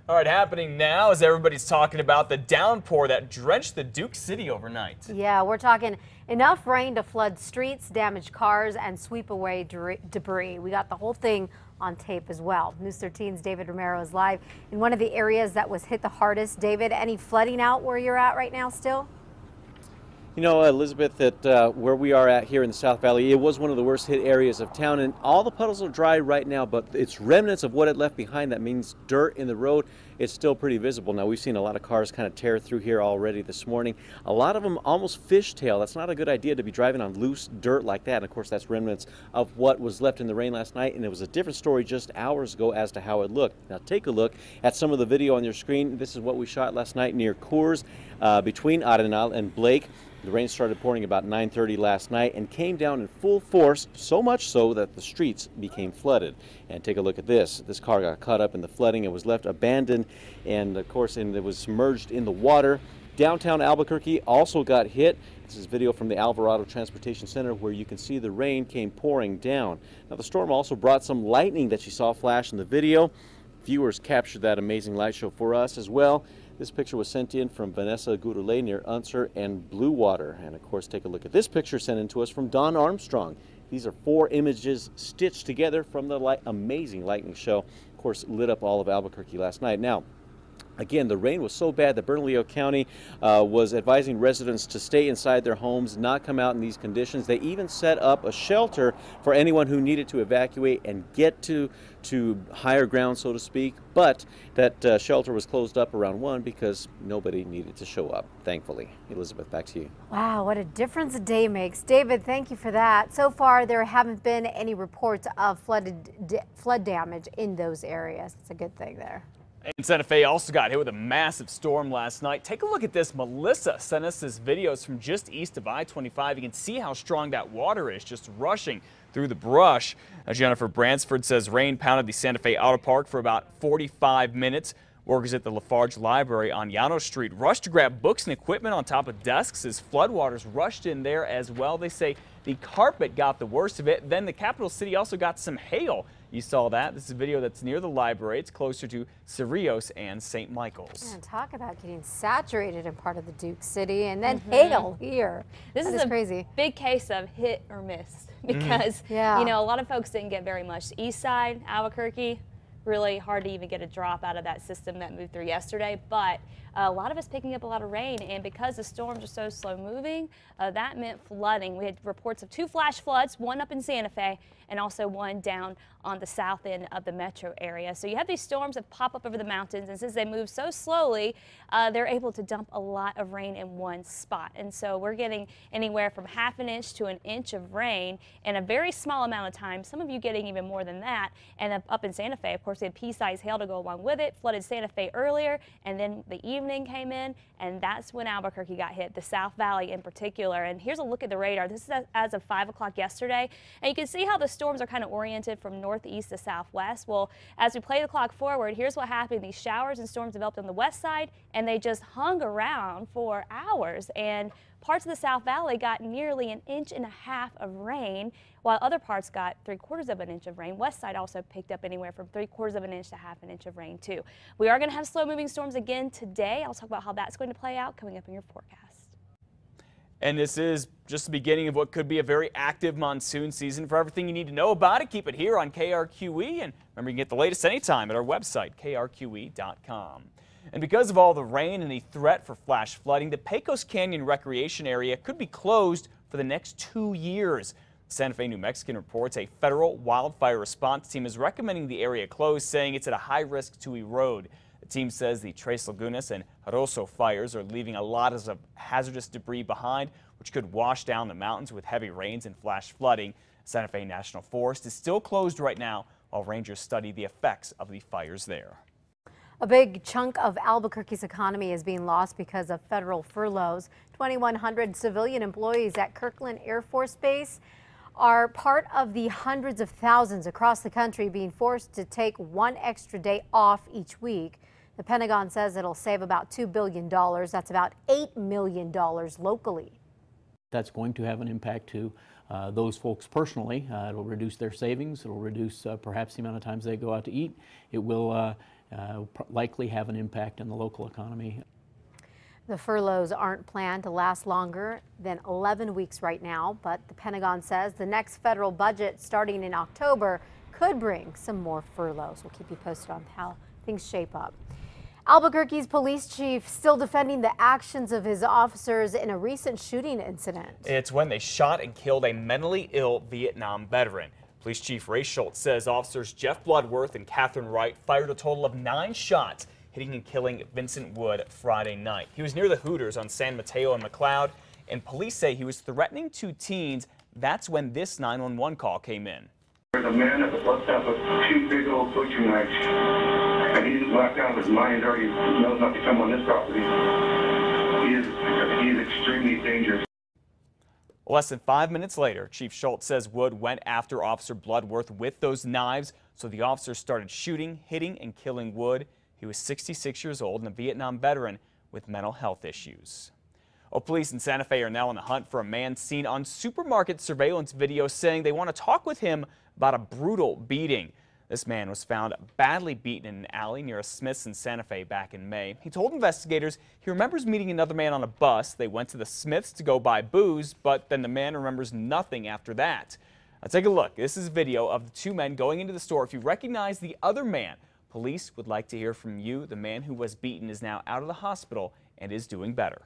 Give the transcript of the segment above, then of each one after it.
All right, happening now as everybody's talking about the downpour that drenched the Duke City overnight. Yeah, we're talking enough rain to flood streets, damage cars, and sweep away debris. We got the whole thing on tape as well. News 13's David Romero is live in one of the areas that was hit the hardest. David, any flooding out where you're at right now still? You know, Elizabeth, that where we are at here in the South Valley, it was one of the worst hit areas of town, and all the puddles are dry right now, but it's remnants of what it left behind. That means dirt in the road. It's still pretty visible. Now, we've seen a lot of cars kind of tear through here already this morning. A lot of them almost fishtail. That's not a good idea to be driving on loose dirt like that. And of course, that's remnants of what was left in the rain last night, and it was a different story just hours ago as to how it looked. Now, take a look at some of the video on your screen. This is what we shot last night near Coors, between Arenal and Blake. The rain started pouring about 9:30 last night and came down in full force, so much so that the streets became flooded. And take a look at this. This car got caught up in the flooding and was left abandoned, and of course, it was submerged in the water. Downtown Albuquerque also got hit. This is video from the Alvarado Transportation Center where you can see the rain came pouring down. Now, the storm also brought some lightning that you saw flash in the video. Viewers captured that amazing light show for us as well. This picture was sent in from Vanessa Gurule near Unser and Blue Water. And of course, take a look at this picture sent in to us from Don Armstrong. These are 4 images stitched together from the amazing lightning show. Of course, lit up all of Albuquerque last night. Now, again, the rain was so bad that Bernalillo County was advising residents to stay inside their homes, not come out in these conditions. They even set up a shelter for anyone who needed to evacuate and get to higher ground, so to speak. But that shelter was closed up around 1 because nobody needed to show up, thankfully. Elizabeth, back to you. Wow, what a difference a day makes. David, thank you for that. So far, there haven't been any reports of flood damage in those areas. It's a good thing there. And Santa Fe also got hit with a massive storm last night. Take a look at this. Melissa sent us this videos from just east of I-25. You can see how strong that water is just rushing through the brush. Jennifer Bransford says rain pounded the Santa Fe Auto Park for about 45 minutes. Workers at the Lafarge Library on Llano Street rushed to grab books and equipment on top of desks as floodwaters rushed in there as well. They say the carpet got the worst of it. Then the capital city also got some hail. You saw that. This is a video that's near the library. It's closer to Cerrillos and St. Michael's. And talk about getting saturated in part of the Duke City and then hail here. This is crazy. Big case of hit or miss because, you know, a lot of folks didn't get very much. The east side, Albuquerque, really hard to even get a drop out of that system that moved through yesterday, but a lot of us picking up a lot of rain, and because the storms are so slow moving, that meant flooding. We had reports of 2 flash floods, one up in Santa Fe and also one down on the south end of the metro area. So you have these storms that pop up over the mountains, and since they move so slowly, they're able to dump a lot of rain in one spot. And so we're getting anywhere from ½ an inch to an inch of rain in a very small amount of time. Some of you getting even more than that. And up in Santa Fe, of course, they had pea-sized hail to go along with it, flooded Santa Fe earlier, and then the evening came in, and that's when Albuquerque got hit, the South Valley in particular. And here's a look at the radar. This is as of 5 o'clock yesterday, and you can see how the storms are kind of oriented from northeast to southwest. Well, as we play the clock forward, here's what happened. These showers and storms developed on the west side, and they just hung around for hours, and parts of the South Valley got nearly 1.5 inches of rain, while other parts got 3/4 of an inch of rain. West side also picked up anywhere from 3/4 of an inch to ½ an inch of rain too. We are going to have slow moving storms again today. I'll talk about how that's going to play out coming up in your forecast. And this is just the beginning of what could be a very active monsoon season. For everything you need to know about it, keep it here on KRQE. And remember, you can get the latest anytime at our website, krqe.com. And because of all the rain and the threat for flash flooding, the Pecos Canyon Recreation Area could be closed for the next 2 years. Santa Fe New Mexican reports a federal wildfire response team is recommending the area closed, saying it's at a high risk to erode. The team says the Tres Lagunas and Jaroso fires are leaving a lot of hazardous debris behind, which could wash down the mountains with heavy rains and flash flooding. Santa Fe National Forest is still closed right now while rangers study the effects of the fires there. A big chunk of Albuquerque's economy is being lost because of federal furloughs. 2,100 civilian employees at Kirkland Air Force Base are part of the hundreds of thousands across the country being forced to take 1 extra day off each week. The Pentagon says it'll save about $2 billion. That's about $8 million locally. That's going to have an impact to those folks personally. It'll reduce their savings. It'll reduce perhaps the amount of times they go out to eat. It will likely have an impact on the local economy. The furloughs aren't planned to last longer than 11 weeks right now, but the Pentagon says the next federal budget starting in October could bring some more furloughs. We'll keep you posted on how things shape up. Albuquerque's police chief still defending the actions of his officers in a recent shooting incident. It's when they shot and killed a mentally ill Vietnam veteran. Police Chief Ray Schultz says officers Jeff Bloodworth and Catherine Wright fired a total of 9 shots, hitting and killing Vincent Wood Friday night. He was near the Hooters on San Mateo and McLeod, and police say he was threatening 2 teens. That's when this 911 call came in. There's a man at the bus stop with 2 big old butcher knives, and he's locked out of his mind, already knows not to come on this property. He is extremely dangerous. Less than 5 minutes later, Chief Schultz says Wood went after Officer Bloodworth with those knives, so the officers started shooting, hitting, and killing Wood. He was 66 years old and a Vietnam veteran with mental health issues. Police in Santa Fe are now on the hunt for a man seen on supermarket surveillance video saying they want to talk with him about a brutal beating. This man was found badly beaten in an alley near a Smith's in Santa Fe back in May. He told investigators he remembers meeting another man on a bus. They went to the Smith's to go buy booze, but then the man remembers nothing after that. Now take a look. This is video of the 2 men going into the store. If you recognize the other man, police would like to hear from you. The man who was beaten is now out of the hospital and is doing better.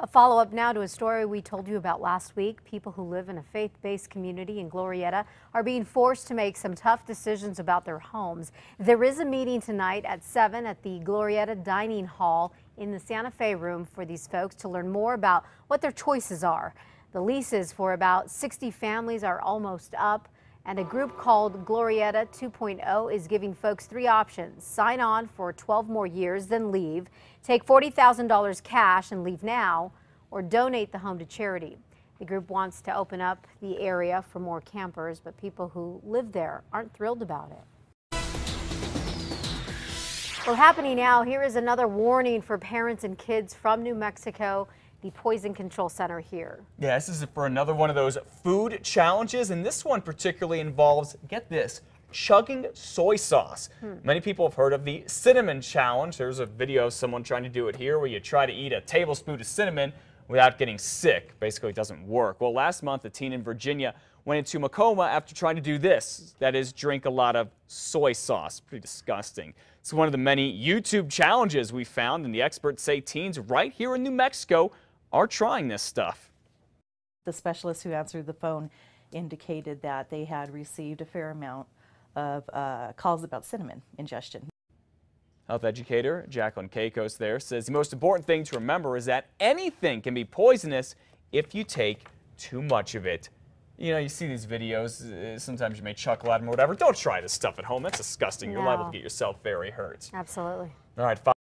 A follow-up now to a story we told you about last week. People who live in a faith-based community in Glorieta are being forced to make some tough decisions about their homes. There is a meeting tonight at 7 at the Glorieta Dining Hall in the Santa Fe room for these folks to learn more about what their choices are. The leases for about 60 families are almost up, and a group called Glorieta 2.0 is giving folks 3 options. Sign on for 12 more years, then leave. Take $40,000 cash and leave now, or donate the home to charity. The group wants to open up the area for more campers, but people who live there aren't thrilled about it. Well, happening now, here is another warning for parents and kids from New Mexico. The Poison Control Center here. Yeah, this is for another one of those food challenges, and this one particularly involves, get this, chugging soy sauce. Many people have heard of the cinnamon challenge. There's a video of someone trying to do it here where you try to eat a tablespoon of cinnamon without getting sick. Basically, it doesn't work. Well, last month, a teen in Virginia went into a coma after trying to do this. That is, drink a lot of soy sauce. Pretty disgusting. It's one of the many YouTube challenges we found, and the experts say teens right here in New Mexico are trying this stuff. The specialist who answered the phone indicated that they had received a fair amount of calls about cinnamon ingestion. Health educator Jacqueline Keikos there says the most important thing to remember is that anything can be poisonous if you take too much of it. You know, you see these videos, sometimes you may chuckle at them or whatever. Don't try this stuff at home. That's disgusting. You're liable to get yourself very hurt. Absolutely. All right.